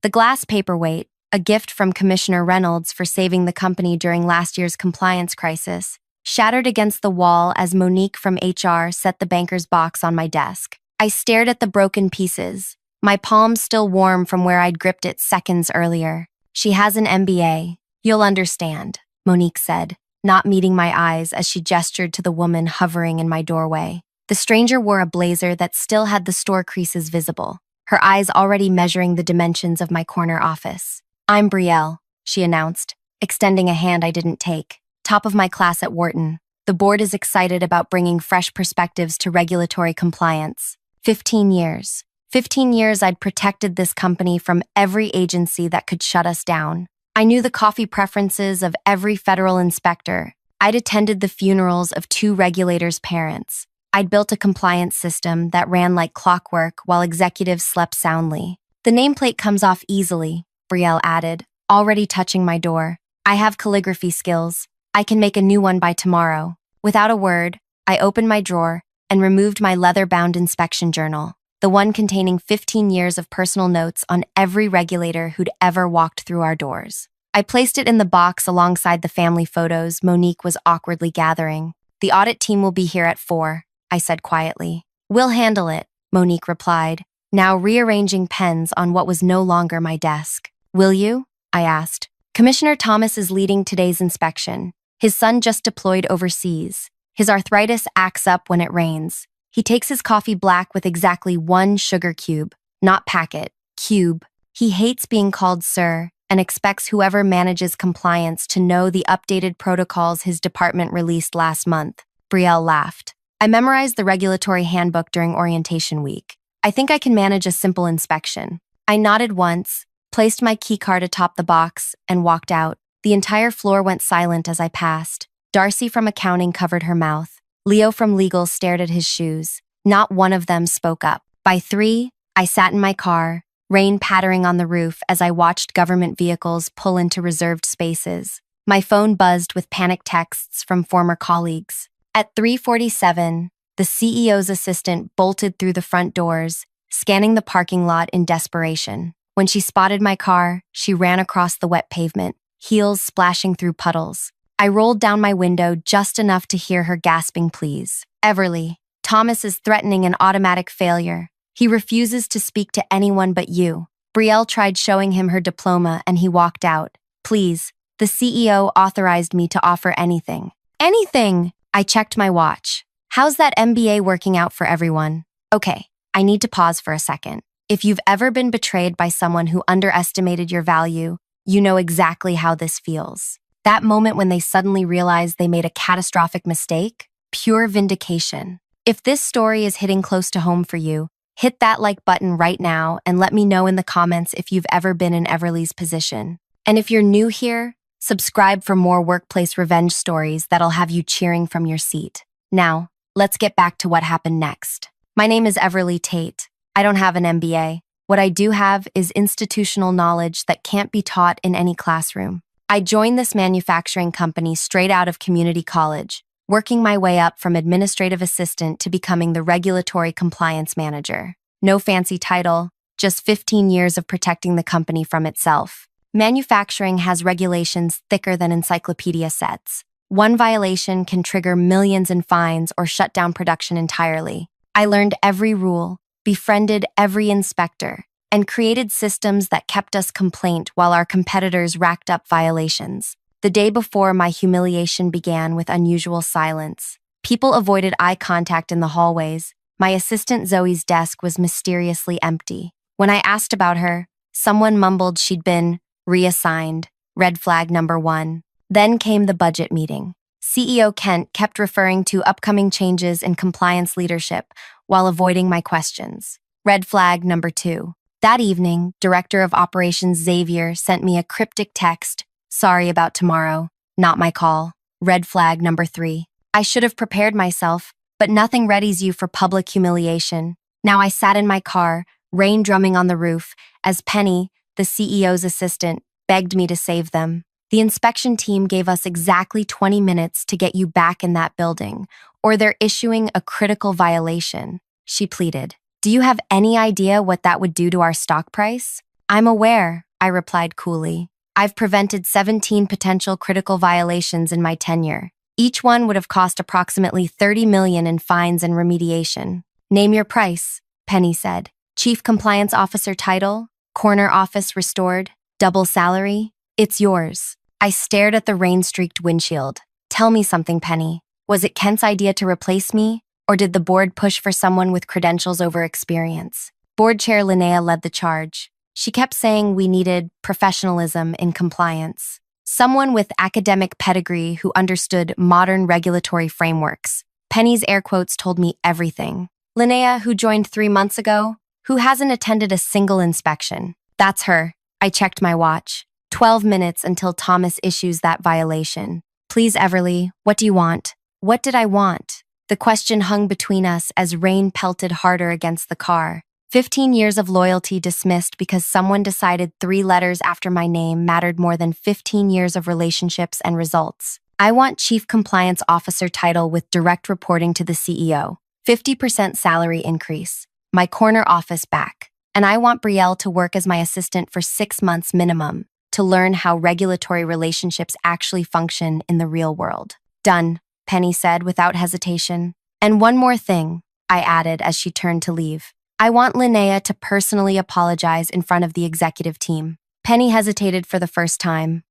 The glass paperweight, a gift from Commissioner Reynolds for saving the company during last year's compliance crisis, shattered against the wall as Monique from HR set the banker's box on my desk. I stared at the broken pieces, my palms still warm from where I'd gripped it seconds earlier. "She has an MBA. You'll understand," Monique said, not meeting my eyes as she gestured to the woman hovering in my doorway. The stranger wore a blazer that still had the store creases visible, her eyes already measuring the dimensions of my corner office. "I'm Brielle," she announced, extending a hand I didn't take. "Top of my class at Wharton. The board is excited about bringing fresh perspectives to regulatory compliance. 15 years. 15 years I'd protected this company from every agency that could shut us down. I knew the coffee preferences of every federal inspector. I'd attended the funerals of 2 regulators' parents. I'd built a compliance system that ran like clockwork while executives slept soundly. The nameplate comes off easily," Brielle added, already touching my door. "I have calligraphy skills. I can make a new one by tomorrow." Without a word, I opened my drawer and removed my leather-bound inspection journal, the one containing 15 years of personal notes on every regulator who'd ever walked through our doors. I placed it in the box alongside the family photos Monique was awkwardly gathering. "The audit team will be here at 4, I said quietly. "We'll handle it," Monique replied, now rearranging pens on what was no longer my desk. "Will you?" I asked. "Commissioner Thomas is leading today's inspection. His son just deployed overseas. His arthritis acts up when it rains. He takes his coffee black with exactly 1 sugar cube, not packet, cube. He hates being called sir and expects whoever manages compliance to know the updated protocols his department released last month." Brielle laughed. "I memorized the regulatory handbook during orientation week. I think I can manage a simple inspection." I nodded once, placed my keycard atop the box, and walked out. The entire floor went silent as I passed. Darcy from accounting covered her mouth. Leo from legal stared at his shoes. Not one of them spoke up. By 3, I sat in my car, rain pattering on the roof as I watched government vehicles pull into reserved spaces. My phone buzzed with panicked texts from former colleagues. At 3:47, the CEO's assistant bolted through the front doors, scanning the parking lot in desperation. When she spotted my car, she ran across the wet pavement, heels splashing through puddles. I rolled down my window just enough to hear her gasping pleas. "Everly, Thomas is threatening an automatic failure. He refuses to speak to anyone but you." Brielle tried showing him her diploma and he walked out. "Please, the CEO authorized me to offer anything." "Anything!" I checked my watch. "How's that MBA working out for everyone?" "Okay, I need to pause for a second. If you've ever been betrayed by someone who underestimated your value, you know exactly how this feels. That moment when they suddenly realize they made a catastrophic mistake, pure vindication. If this story is hitting close to home for you, hit that like button right now and let me know in the comments if you've ever been in Everly's position. And if you're new here, subscribe for more workplace revenge stories that'll have you cheering from your seat. Now, let's get back to what happened next. My name is Everly Tate. I don't have an MBA. What I do have is institutional knowledge that can't be taught in any classroom. I joined this manufacturing company straight out of community college, working my way up from administrative assistant to becoming the regulatory compliance manager. No fancy title, just 15 years of protecting the company from itself. Manufacturing has regulations thicker than encyclopedia sets. One violation can trigger millions in fines or shut down production entirely. I learned every rule, befriended every inspector, and created systems that kept us compliant while our competitors racked up violations. The day before, my humiliation began with unusual silence. People avoided eye contact in the hallways. My assistant Zoe's desk was mysteriously empty. When I asked about her, someone mumbled she'd been reassigned, red flag number 1. Then came the budget meeting. CEO Kent kept referring to upcoming changes in compliance leadership while avoiding my questions. Red flag number 2. That evening, Director of Operations Xavier sent me a cryptic text, "Sorry about tomorrow, not my call." Red flag number 3. I should have prepared myself, but nothing readies you for public humiliation. Now I sat in my car, rain drumming on the roof, as Penny, the CEO's assistant, begged me to save them. The inspection team gave us exactly 20 minutes to get you back in that building, or they're issuing a critical violation, she pleaded. "Do you have any idea what that would do to our stock price?" I'm aware, I replied coolly. I've prevented 17 potential critical violations in my tenure. Each one would have cost approximately $30 million in fines and remediation. Name your price, Penny said. Chief Compliance Officer title, corner office restored, double salary. It's yours. I stared at the rain-streaked windshield. Tell me something, Penny. Was it Kent's idea to replace me, or did the board push for someone with credentials over experience? Board Chair Linnea led the charge. She kept saying we needed professionalism in compliance. Someone with academic pedigree who understood modern regulatory frameworks. Penny's air quotes told me everything. Linnea, who joined 3 months ago, who hasn't attended a single inspection. That's her. I checked my watch. 12 minutes until Thomas issues that violation. Please, Everly, what do you want? What did I want? The question hung between us as rain pelted harder against the car. 15 years of loyalty dismissed because someone decided 3 letters after my name mattered more than 15 years of relationships and results. I want Chief Compliance Officer title with direct reporting to the CEO. 50% salary increase. My corner office back. And I want Brielle to work as my assistant for 6 months minimum to learn how regulatory relationships actually function in the real world. Done, Penny said without hesitation. And one more thing, I added as she turned to leave. I want Linnea to personally apologize in front of the executive team. Penny hesitated for the first time.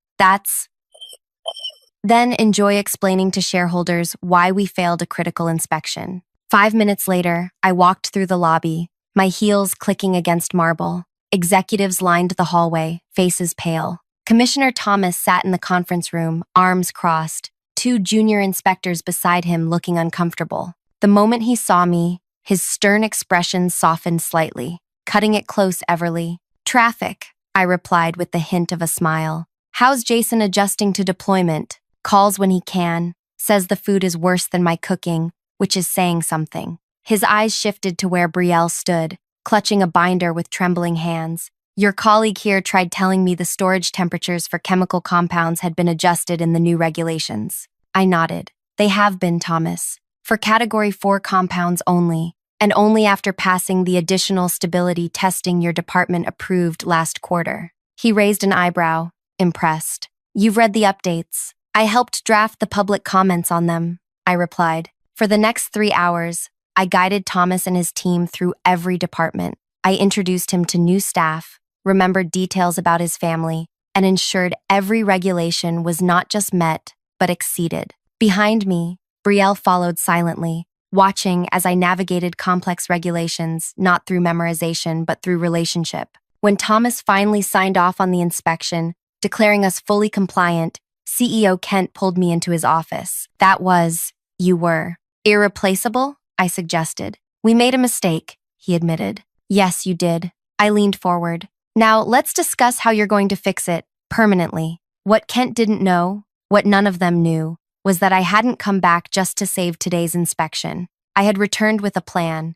Then enjoy explaining to shareholders why we failed a critical inspection. 5 minutes later, I walked through the lobby, my heels clicking against marble. Executives lined the hallway, faces pale. Commissioner Thomas sat in the conference room, arms crossed, 2 junior inspectors beside him looking uncomfortable. The moment he saw me, his stern expression softened slightly. Cutting it close, Everly. Traffic, I replied with the hint of a smile. How's Jason adjusting to deployment? Calls when he can. Says the food is worse than my cooking, which is saying something. His eyes shifted to where Brielle stood, clutching a binder with trembling hands. Your colleague here tried telling me the storage temperatures for chemical compounds had been adjusted in the new regulations. I nodded. They have been, Thomas. For Category 4 compounds only, and only after passing the additional stability testing your department approved last quarter. He raised an eyebrow, impressed. You've read the updates. I helped draft the public comments on them, I replied. For the next 3 hours, I guided Thomas and his team through every department. I introduced him to new staff, remembered details about his family, and ensured every regulation was not just met, but exceeded. Behind me, Brielle followed silently, watching as I navigated complex regulations, not through memorization, but through relationship. When Thomas finally signed off on the inspection, declaring us fully compliant, CEO Kent pulled me into his office. You were. Irreplaceable? I suggested. We made a mistake, he admitted. Yes, you did. I leaned forward. Now, let's discuss how you're going to fix it, permanently. What Kent didn't know, what none of them knew, was that I hadn't come back just to save today's inspection. I had returned with a plan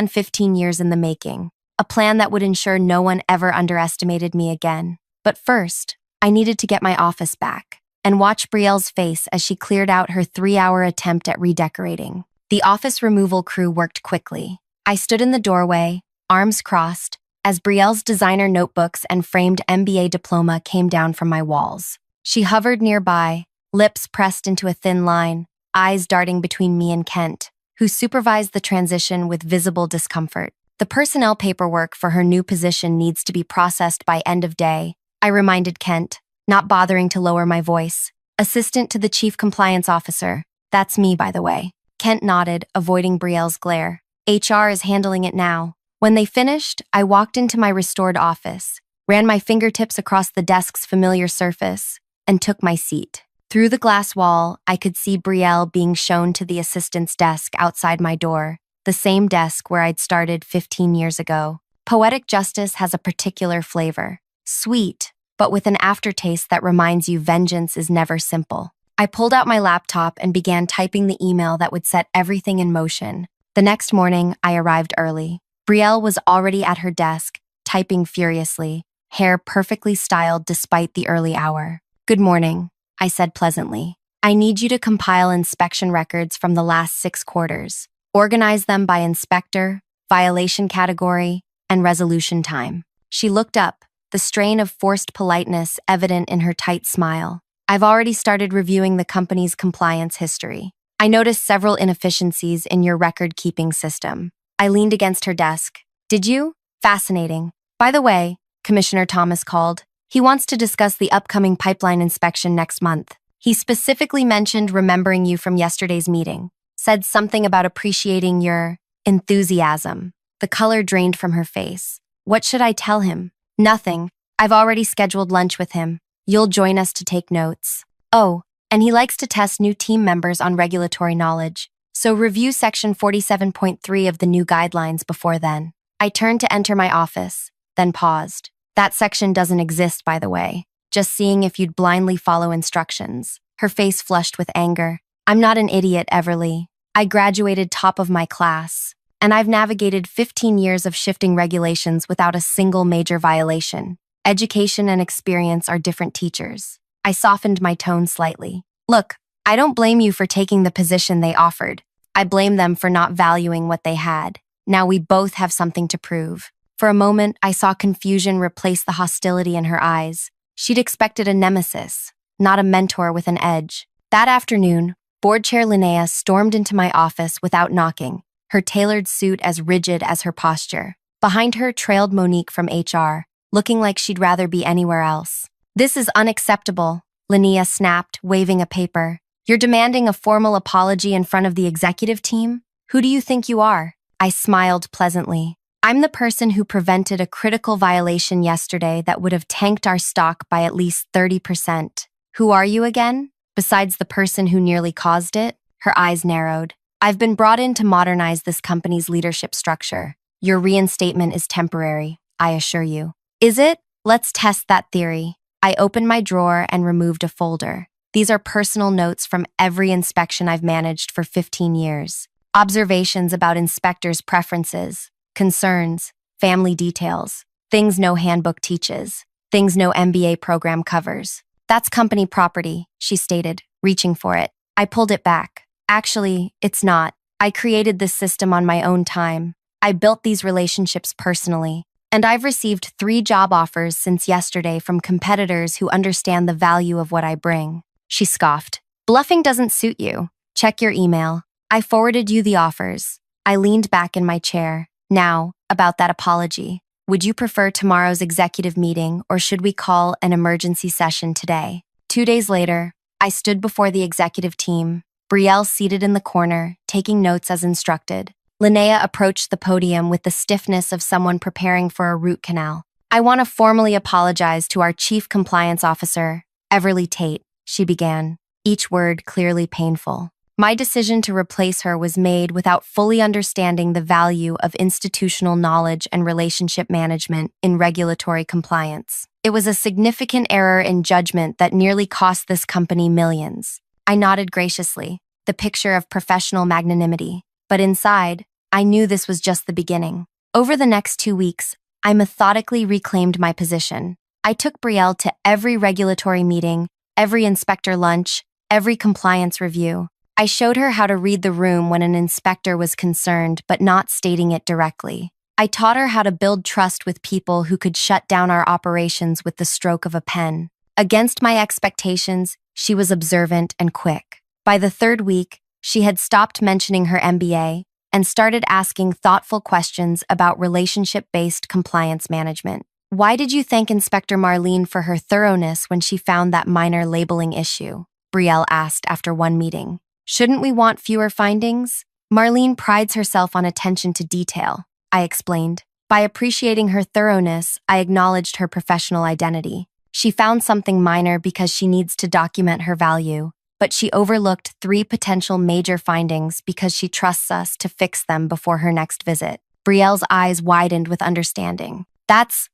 15 years in the making, a plan that would ensure no one ever underestimated me again. But first, I needed to get my office back and watch Brielle's face as she cleared out her 3-hour attempt at redecorating. The office removal crew worked quickly. I stood in the doorway, arms crossed, as Brielle's designer notebooks and framed MBA diploma came down from my walls. She hovered nearby, lips pressed into a thin line, eyes darting between me and Kent, who supervised the transition with visible discomfort. The personnel paperwork for her new position needs to be processed by end of day, I reminded Kent, not bothering to lower my voice. Assistant to the Chief Compliance Officer. That's me, by the way. Kent nodded, avoiding Brielle's glare. HR is handling it now. When they finished, I walked into my restored office, ran my fingertips across the desk's familiar surface, and took my seat. Through the glass wall, I could see Brielle being shown to the assistant's desk outside my door, the same desk where I'd started 15 years ago. Poetic justice has a particular flavor. Sweet, but with an aftertaste that reminds you vengeance is never simple. I pulled out my laptop and began typing the email that would set everything in motion. The next morning, I arrived early. Brielle was already at her desk, typing furiously, hair perfectly styled despite the early hour. Good morning, I said pleasantly. I need you to compile inspection records from the last 6 quarters. Organize them by inspector, violation category, and resolution time. She looked up, the strain of forced politeness evident in her tight smile. I've already started reviewing the company's compliance history. I noticed several inefficiencies in your record-keeping system. I leaned against her desk. Did you? Fascinating. By the way, Commissioner Thomas called. He wants to discuss the upcoming pipeline inspection next month. He specifically mentioned remembering you from yesterday's meeting. Said something about appreciating your enthusiasm. The color drained from her face. What should I tell him? Nothing. I've already scheduled lunch with him. You'll join us to take notes. Oh, and he likes to test new team members on regulatory knowledge. So review section 47.3 of the new guidelines before then. I turned to enter my office, then paused. That section doesn't exist, by the way. Just seeing if you'd blindly follow instructions. Her face flushed with anger. I'm not an idiot, Everly. I graduated top of my class, and I've navigated 15 years of shifting regulations without a single major violation. Education and experience are different teachers. I softened my tone slightly. Look, I don't blame you for taking the position they offered. I blame them for not valuing what they had. Now we both have something to prove. For a moment, I saw confusion replace the hostility in her eyes. She'd expected a nemesis, not a mentor with an edge. That afternoon, Board Chair Linnea stormed into my office without knocking, her tailored suit as rigid as her posture. Behind her trailed Monique from HR, looking like she'd rather be anywhere else. This is unacceptable, Linnea snapped, waving a paper. You're demanding a formal apology in front of the executive team? Who do you think you are? I smiled pleasantly. I'm the person who prevented a critical violation yesterday that would have tanked our stock by at least 30%. Who are you again? Besides the person who nearly caused it? Her eyes narrowed. I've been brought in to modernize this company's leadership structure. Your reinstatement is temporary, I assure you. Is it? Let's test that theory. I opened my drawer and removed a folder. These are personal notes from every inspection I've managed for 15 years. Observations about inspectors' preferences, concerns, family details, things no handbook teaches, things no MBA program covers. That's company property, she stated, reaching for it. I pulled it back. Actually, it's not. I created this system on my own time. I built these relationships personally. And I've received 3 job offers since yesterday from competitors who understand the value of what I bring. She scoffed. Bluffing doesn't suit you. Check your email. I forwarded you the offers. I leaned back in my chair. Now, about that apology. Would you prefer tomorrow's executive meeting or should we call an emergency session today? 2 days later, I stood before the executive team, Brielle seated in the corner, taking notes as instructed. Linnea approached the podium with the stiffness of someone preparing for a root canal. I want to formally apologize to our Chief Compliance Officer, Everly Tate, she began, each word clearly painful. My decision to replace her was made without fully understanding the value of institutional knowledge and relationship management in regulatory compliance. It was a significant error in judgment that nearly cost this company millions. I nodded graciously, the picture of professional magnanimity. But inside, I knew this was just the beginning. Over the next 2 weeks, I methodically reclaimed my position. I took Brielle to every regulatory meeting, every inspector lunch, every compliance review. I showed her how to read the room when an inspector was concerned but not stating it directly. I taught her how to build trust with people who could shut down our operations with the stroke of a pen. Against my expectations, she was observant and quick. By the 3rd week, she had stopped mentioning her MBA and started asking thoughtful questions about relationship-based compliance management. Why did you thank Inspector Marlene for her thoroughness when she found that minor labeling issue? Brielle asked after one meeting. Shouldn't we want fewer findings? Marlene prides herself on attention to detail, I explained. By appreciating her thoroughness, I acknowledged her professional identity. She found something minor because she needs to document her value, but she overlooked 3 potential major findings because she trusts us to fix them before her next visit. Brielle's eyes widened with understanding. That's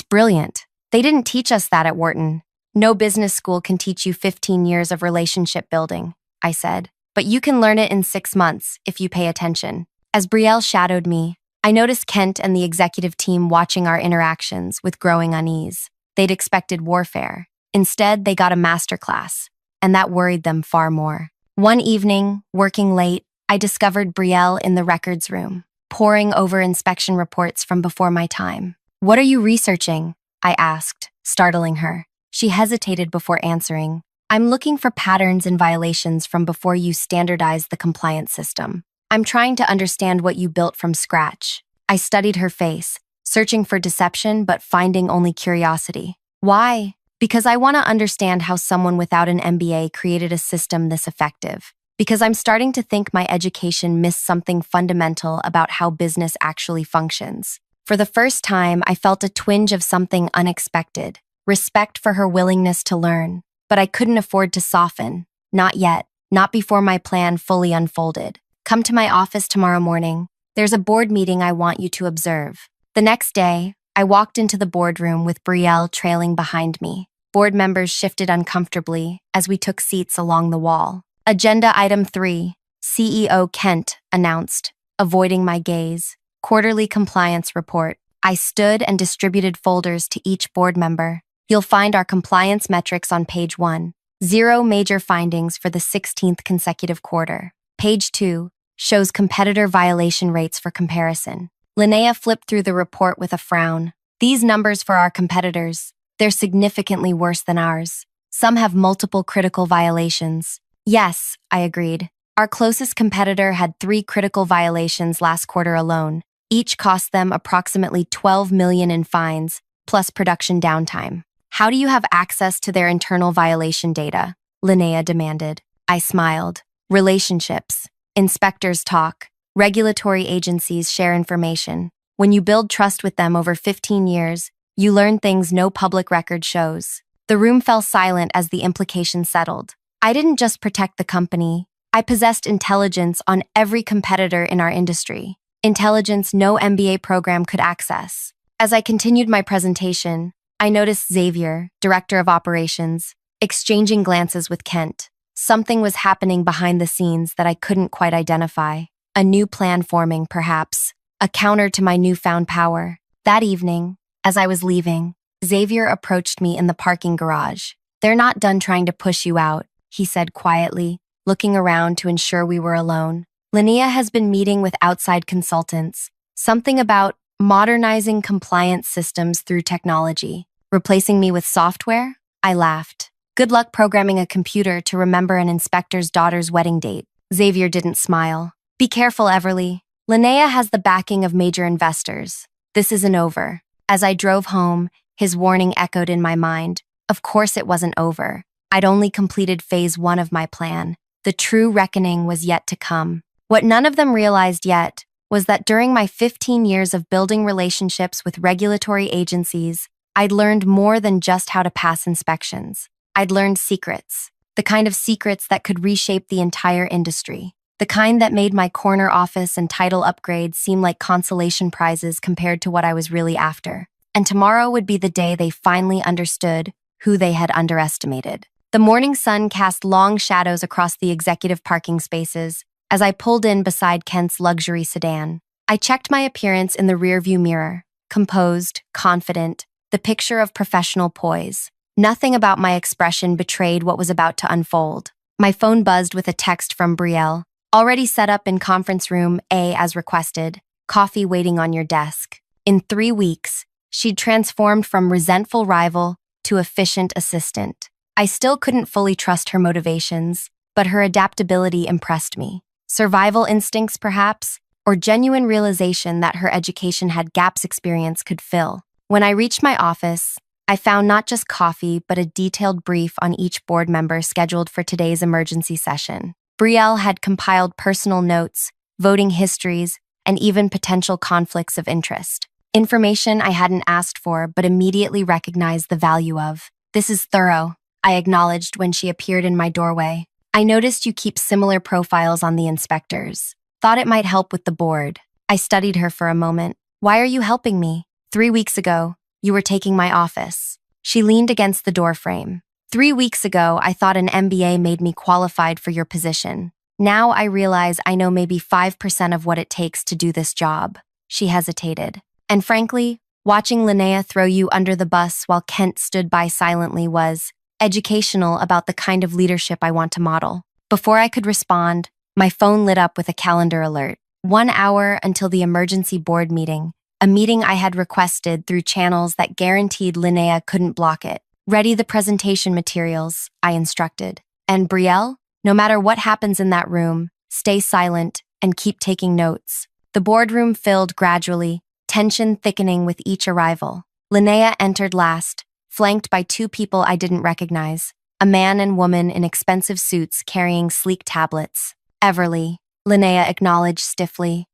brilliant. They didn't teach us that at Wharton. No business school can teach you 15 years of relationship building, I said. But you can learn it in 6 months if you pay attention. As Brielle shadowed me, I noticed Kent and the executive team watching our interactions with growing unease. They'd expected warfare. Instead, they got a masterclass, and that worried them far more. One evening, working late, I discovered Brielle in the records room, poring over inspection reports from before my time. What are you researching? I asked, startling her. She hesitated before answering. I'm looking for patterns and violations from before you standardized the compliance system. I'm trying to understand what you built from scratch. I studied her face, searching for deception but finding only curiosity. Why? Because I want to understand how someone without an MBA created a system this effective. Because I'm starting to think my education missed something fundamental about how business actually functions. For the first time, I felt a twinge of something unexpected, respect for her willingness to learn. But I couldn't afford to soften. Not yet, not before my plan fully unfolded. Come to my office tomorrow morning. There's a board meeting I want you to observe. The next day, I walked into the boardroom with Brielle trailing behind me. Board members shifted uncomfortably as we took seats along the wall. Agenda item 3, CEO Kent announced, avoiding my gaze. Quarterly compliance report. I stood and distributed folders to each board member. You'll find our compliance metrics on page 1. 0 major findings for the 16th consecutive quarter. Page 2 shows competitor violation rates for comparison. Linnea flipped through the report with a frown. These numbers for our competitors, they're significantly worse than ours. Some have multiple critical violations. Yes, I agreed. Our closest competitor had 3 critical violations last quarter alone. Each cost them approximately $12 million in fines, plus production downtime. How do you have access to their internal violation data? Linnea demanded. I smiled. Relationships. Inspectors talk. Regulatory agencies share information. When you build trust with them over 15 years, you learn things no public record shows. The room fell silent as the implication settled. I didn't just protect the company. I possessed intelligence on every competitor in our industry. Intelligence no MBA program could access. As I continued my presentation, I noticed Xavier, director of operations, exchanging glances with Kent. Something was happening behind the scenes that I couldn't quite identify. A new plan forming, perhaps. A counter to my newfound power. That evening, as I was leaving, Xavier approached me in the parking garage. They're not done trying to push you out, he said quietly, looking around to ensure we were alone. Linnea has been meeting with outside consultants. Something about modernizing compliance systems through technology. Replacing me with software? I laughed. Good luck programming a computer to remember an inspector's daughter's wedding date. Xavier didn't smile. Be careful, Everly. Linnea has the backing of major investors. This isn't over. As I drove home, his warning echoed in my mind. Of course it wasn't over. I'd only completed phase 1 of my plan. The true reckoning was yet to come. What none of them realized yet was that during my 15 years of building relationships with regulatory agencies, I'd learned more than just how to pass inspections. I'd learned secrets. The kind of secrets that could reshape the entire industry. The kind that made my corner office and title upgrades seem like consolation prizes compared to what I was really after. And tomorrow would be the day they finally understood who they had underestimated. The morning sun cast long shadows across the executive parking spaces as I pulled in beside Kent's luxury sedan. I checked my appearance in the rearview mirror. Composed, confident, the picture of professional poise. Nothing about my expression betrayed what was about to unfold. My phone buzzed with a text from Brielle. Already set up in conference room A as requested. Coffee waiting on your desk. In 3 weeks, she'd transformed from resentful rival to efficient assistant. I still couldn't fully trust her motivations, but her adaptability impressed me. Survival instincts, perhaps, or genuine realization that her education had gaps experience could fill. When I reached my office, I found not just coffee, but a detailed brief on each board member scheduled for today's emergency session. Brielle had compiled personal notes, voting histories, and even potential conflicts of interest. Information I hadn't asked for, but immediately recognized the value of. This is thorough, I acknowledged when she appeared in my doorway. I noticed you keep similar profiles on the inspectors. Thought it might help with the board. I studied her for a moment. Why are you helping me? 3 weeks ago, you were taking my office. She leaned against the doorframe. 3 weeks ago, I thought an MBA made me qualified for your position. Now I realize I know maybe 5% of what it takes to do this job. She hesitated. And frankly, watching Linnea throw you under the bus while Kent stood by silently was educational about the kind of leadership I want to model. Before I could respond, my phone lit up with a calendar alert. 1 hour until the emergency board meeting, a meeting I had requested through channels that guaranteed Linnea couldn't block it. Ready the presentation materials, I instructed. And Brielle, no matter what happens in that room, stay silent and keep taking notes. The boardroom filled gradually, tension thickening with each arrival. Linnea entered last, flanked by two people I didn't recognize, a man and woman in expensive suits carrying sleek tablets. Everly, Linnea acknowledged stiffly.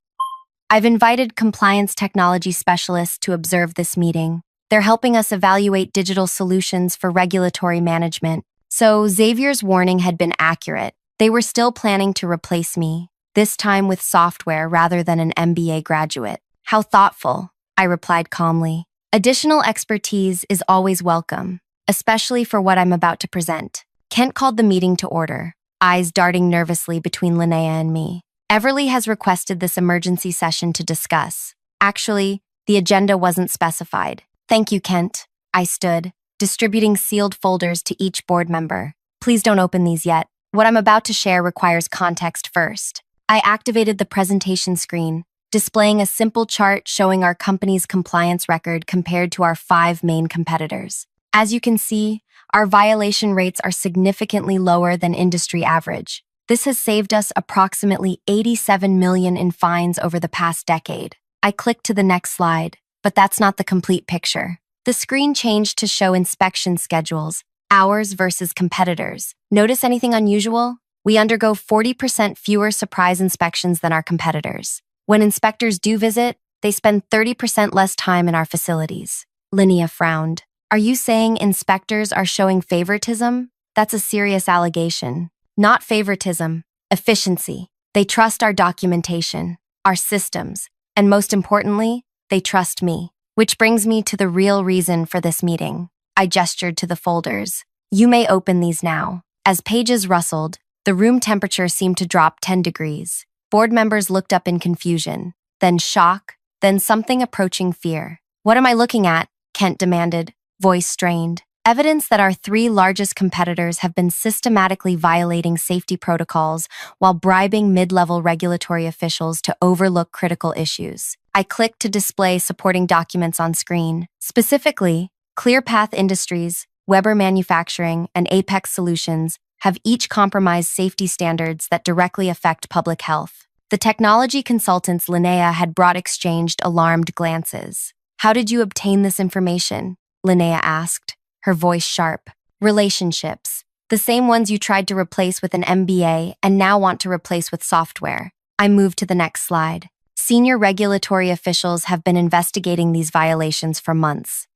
I've invited compliance technology specialists to observe this meeting. They're helping us evaluate digital solutions for regulatory management. So Xavier's warning had been accurate. They were still planning to replace me, this time with software rather than an MBA graduate. How thoughtful, I replied calmly. Additional expertise is always welcome, especially for what I'm about to present. Kent called the meeting to order, eyes darting nervously between Linnea and me. Everly has requested this emergency session to discuss. Actually, the agenda wasn't specified. Thank you, Kent. I stood, distributing sealed folders to each board member. Please don't open these yet. What I'm about to share requires context first. I activated the presentation screen, displaying a simple chart showing our company's compliance record compared to our 5 main competitors. As you can see, our violation rates are significantly lower than industry average. This has saved us approximately $87 million in fines over the past decade. I clicked to the next slide, but that's not the complete picture. The screen changed to show inspection schedules, ours versus competitors. Notice anything unusual? We undergo 40% fewer surprise inspections than our competitors. When inspectors do visit, they spend 30% less time in our facilities. Linnea frowned. Are you saying inspectors are showing favoritism? That's a serious allegation. Not favoritism, efficiency. They trust our documentation, our systems, and most importantly, they trust me. Which brings me to the real reason for this meeting. I gestured to the folders. You may open these now. As pages rustled, the room temperature seemed to drop 10 degrees. Board members looked up in confusion, then shock, then something approaching fear. What am I looking at? Kent demanded, voice strained. Evidence that our 3 largest competitors have been systematically violating safety protocols while bribing mid-level regulatory officials to overlook critical issues. I clicked to display supporting documents on screen. Specifically, ClearPath Industries, Weber Manufacturing, and Apex Solutions have each compromised safety standards that directly affect public health. The technology consultants Linnea had brought exchanged alarmed glances. How did you obtain this information? Linnea asked, her voice sharp. Relationships. The same ones you tried to replace with an MBA and now want to replace with software. I moved to the next slide. Senior regulatory officials have been investigating these violations for months.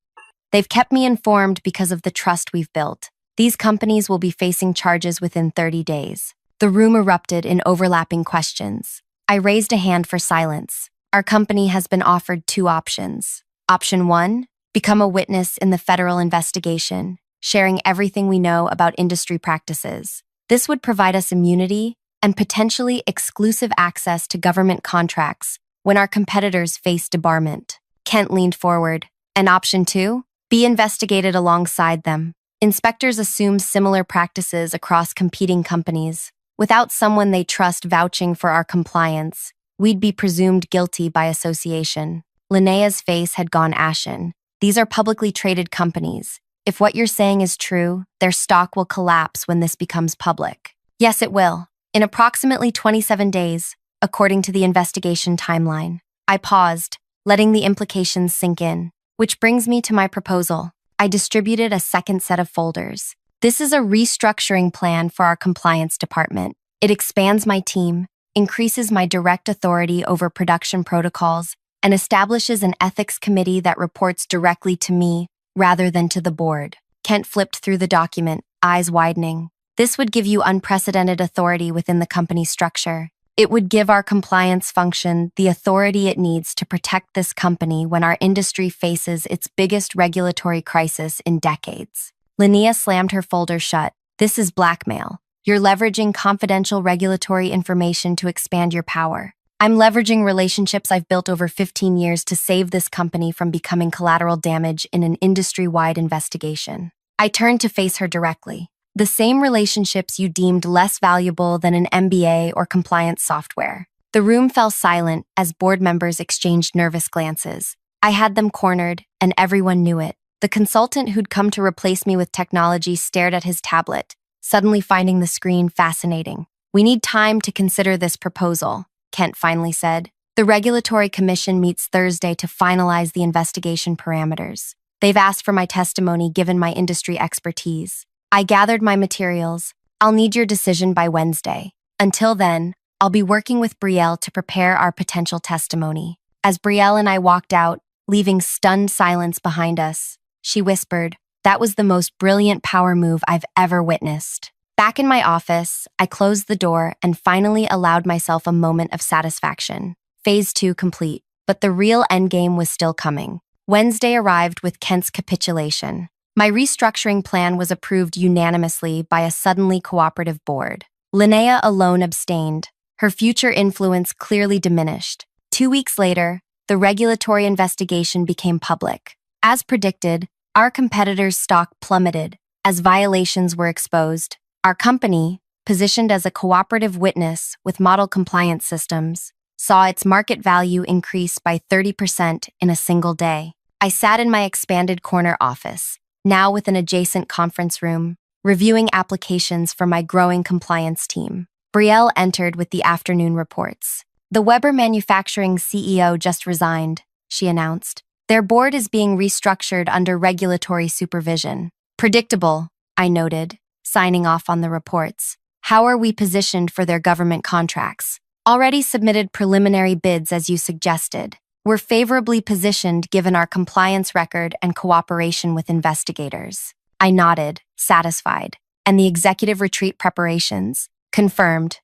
They've kept me informed because of the trust we've built. These companies will be facing charges within 30 days. The room erupted in overlapping questions. I raised a hand for silence. Our company has been offered 2 options. Option 1, become a witness in the federal investigation, sharing everything we know about industry practices. This would provide us immunity and potentially exclusive access to government contracts when our competitors face debarment. Kent leaned forward. And option 2, be investigated alongside them. Inspectors assume similar practices across competing companies. Without someone they trust vouching for our compliance, we'd be presumed guilty by association. Linnea's face had gone ashen. These are publicly traded companies. If what you're saying is true, their stock will collapse when this becomes public. Yes, it will. In approximately 27 days, according to the investigation timeline. I paused, letting the implications sink in. Which brings me to my proposal. I distributed a second set of folders. This is a restructuring plan for our compliance department. It expands my team, increases my direct authority over production protocols, and establishes an ethics committee that reports directly to me rather than to the board. Kent flipped through the document, eyes widening. This would give you unprecedented authority within the company structure. It would give our compliance function the authority it needs to protect this company when our industry faces its biggest regulatory crisis in decades. Linnea slammed her folder shut. This is blackmail. You're leveraging confidential regulatory information to expand your power. I'm leveraging relationships I've built over 15 years to save this company from becoming collateral damage in an industry-wide investigation. I turned to face her directly. The same relationships you deemed less valuable than an MBA or compliance software. The room fell silent as board members exchanged nervous glances. I had them cornered, and everyone knew it. The consultant who'd come to replace me with technology stared at his tablet, suddenly finding the screen fascinating. "We need time to consider this proposal," Kent finally said. "The Regulatory Commission meets Thursday to finalize the investigation parameters. They've asked for my testimony given my industry expertise. I gathered my materials. I'll need your decision by Wednesday. Until then, I'll be working with Brielle to prepare our potential testimony." As Brielle and I walked out, leaving stunned silence behind us, she whispered, "That was the most brilliant power move I've ever witnessed." Back in my office, I closed the door and finally allowed myself a moment of satisfaction. Phase 2 complete, but the real endgame was still coming. Wednesday arrived with Kent's capitulation. My restructuring plan was approved unanimously by a suddenly cooperative board. Linnea alone abstained. Her future influence clearly diminished. 2 weeks later, the regulatory investigation became public. As predicted, our competitors' stock plummeted as violations were exposed. Our company, positioned as a cooperative witness with model compliance systems, saw its market value increase by 30% in a single day. I sat in my expanded corner office, now with an adjacent conference room, reviewing applications for my growing compliance team. Brielle entered with the afternoon reports. "The Weber Manufacturing CEO just resigned," she announced. "Their board is being restructured under regulatory supervision." "Predictable," I noted, signing off on the reports. "How are we positioned for their government contracts?" "Already submitted preliminary bids as you suggested. We're favorably positioned given our compliance record and cooperation with investigators." I nodded, satisfied. "And the executive retreat preparations?" "Confirmed.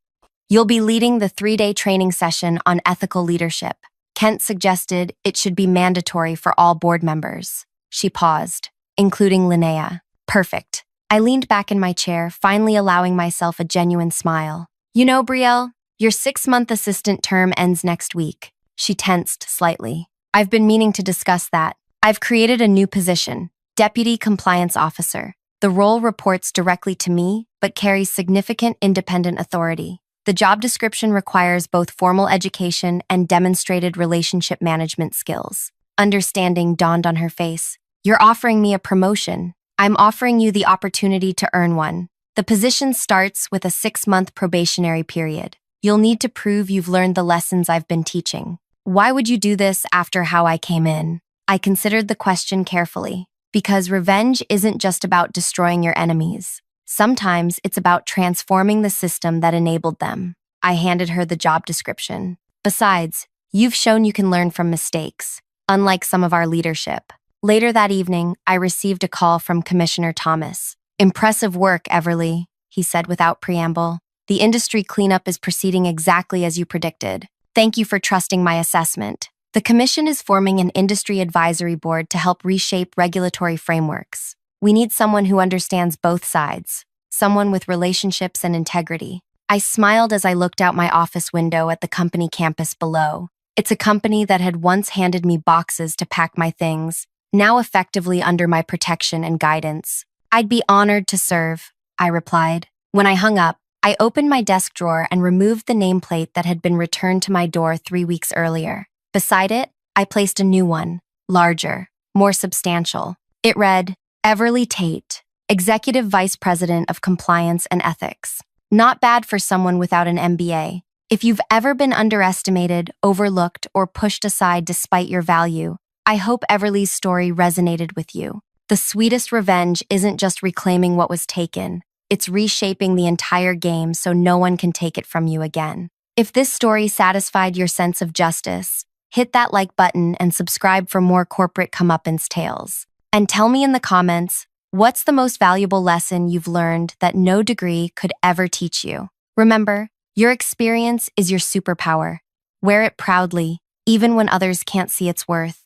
You'll be leading the 3-day training session on ethical leadership. Kent suggested it should be mandatory for all board members." She paused, "Including Linnea." "Perfect." I leaned back in my chair, finally allowing myself a genuine smile. "You know, Brielle, your 6-month assistant term ends next week." She tensed slightly. "I've been meaning to discuss that. I've created a new position, Deputy Compliance Officer. The role reports directly to me, but carries significant independent authority. The job description requires both formal education and demonstrated relationship management skills." Understanding dawned on her face. "You're offering me a promotion. I'm offering you the opportunity to earn one. The position starts with a 6-month probationary period. You'll need to prove you've learned the lessons I've been teaching." "Why would you do this after how I came in?" I considered the question carefully. Because revenge isn't just about destroying your enemies. Sometimes it's about transforming the system that enabled them. I handed her the job description. "Besides, you've shown you can learn from mistakes, unlike some of our leadership." Later that evening, I received a call from Commissioner Thomas. "Impressive work, Everly," he said without preamble. "The industry cleanup is proceeding exactly as you predicted. Thank you for trusting my assessment. The Commission is forming an industry advisory board to help reshape regulatory frameworks. We need someone who understands both sides, someone with relationships and integrity." I smiled as I looked out my office window at the company campus below. It's a company that had once handed me boxes to pack my things, now effectively under my protection and guidance. "I'd be honored to serve," I replied. When I hung up, I opened my desk drawer and removed the nameplate that had been returned to my door 3 weeks earlier. Beside it, I placed a new one, larger, more substantial. It read, "Everly Tate, Executive Vice President of Compliance and Ethics." Not bad for someone without an MBA. If you've ever been underestimated, overlooked, or pushed aside despite your value, I hope Everly's story resonated with you. The sweetest revenge isn't just reclaiming what was taken, it's reshaping the entire game so no one can take it from you again. If this story satisfied your sense of justice, hit that like button and subscribe for more corporate comeuppance tales. And tell me in the comments, what's the most valuable lesson you've learned that no degree could ever teach you? Remember, your experience is your superpower. Wear it proudly, even when others can't see its worth.